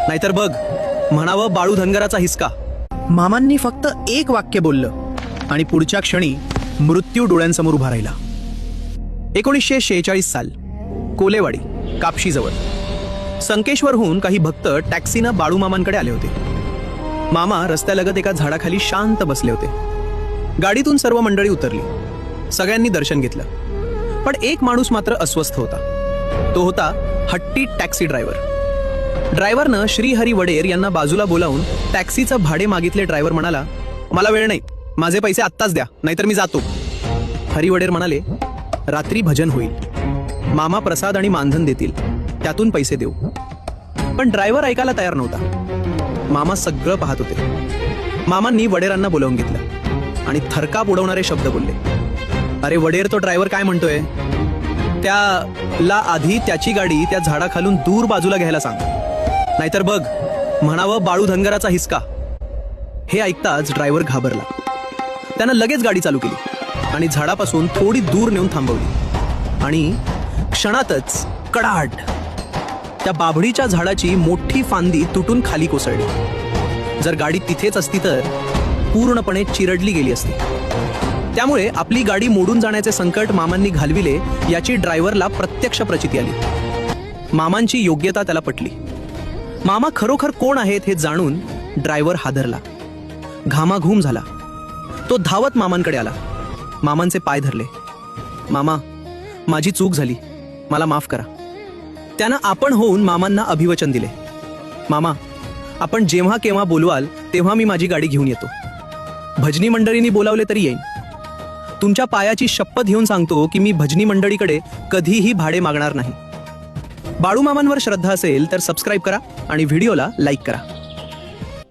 नाहीतर बघ म्हणावं बाळू धनगराचा हिसका. मामांनी फक्त एक वाक्य बोललं आणि पुढच्या क्षणी मृत्यू डोळ्यांसमोर उभा राहिला. 1946 साल, कोलेवाडी, कापशीजवळ. संकेश्वरहून काही भक्त टॅक्सीनं बाळूमामांकडे आले होते. मामा रस्त्यालगत एका झाडाखाली शांत बसले होते. गाडीतून सर्व मंडळी उतरली. सगळ्यांनी दर्शन घेतलं. पण एक माणूस मात्र अस्वस्थ होता. तो होता हट्टी टॅक्सी ड्रायव्हर. ड्रायव्हरनं श्रीहरी वडेर यांना बाजूला बोलावून टॅक्सीचं भाडे मागितले. ड्रायव्हर म्हणाला, मला वेळ नाही, माझे पैसे आत्ताच द्या, नाहीतर मी जातो. हरी वडेर म्हणाले, रात्री भजन होईल, मामा प्रसाद आणि मानधन देतील, त्यातून पैसे देऊ. पण ड्रायव्हर ऐकायला तयार नव्हता. मामा सगळं पाहत होते. मामांनी वडेरांना बोलावून घेतलं आणि थरकाप उडवणारे शब्द बोलले. अरे वडेर, तो ड्रायव्हर काय म्हणतोय त्याला आधी त्याची गाडी त्या झाडाखालून दूर बाजूला घ्यायला सांग, नाहीतर बघ म्हणावं बाळू धनगराचा हिसका. हे ऐकताच ड्रायव्हर घाबरला. त्यानं लगेच गाडी चालू केली आणि झाडापासून थोडी दूर नेऊन थांबवली. आणि क्षणातच कडाड, त्या बाभळीच्या झाडाची मोठी फांदी तुटून खाली कोसळली. जर गाडी तिथेच असती तर पूर्णपणे चिरडली गेली असती. त्यामुळे आपली गाडी मोडून जाण्याचे संकट मामांनी घालविले याची ड्रायव्हरला प्रत्यक्ष प्रचिती आली. मामांची योग्यता त्याला पटली. मामा खरोखर कोण आहेत हे जाणून ड्रायव्हर हादरला, घामाघूम झाला. तो धावत मामांकडे आला. मामांचे पाय धरले. मामा, माझी चूक झाली, मला माफ करा. त्यानं आपण होऊन मामांना अभिवचन दिले. मामा, आपण जेव्हा केव्हा बोलवाल तेव्हा मी माझी गाडी घेऊन येतो. भजनी मंडळींनी बोलावले तरी येईन. तुमच्या पायाची शपथ घेऊन सांगतो की मी भजनी मंडळीकडे कधीही भाडे मागणार नाही. बाळूमामांवर श्रद्धा असेल तर सबस्क्राईब करा आणि व्हिडिओला लाईक करा.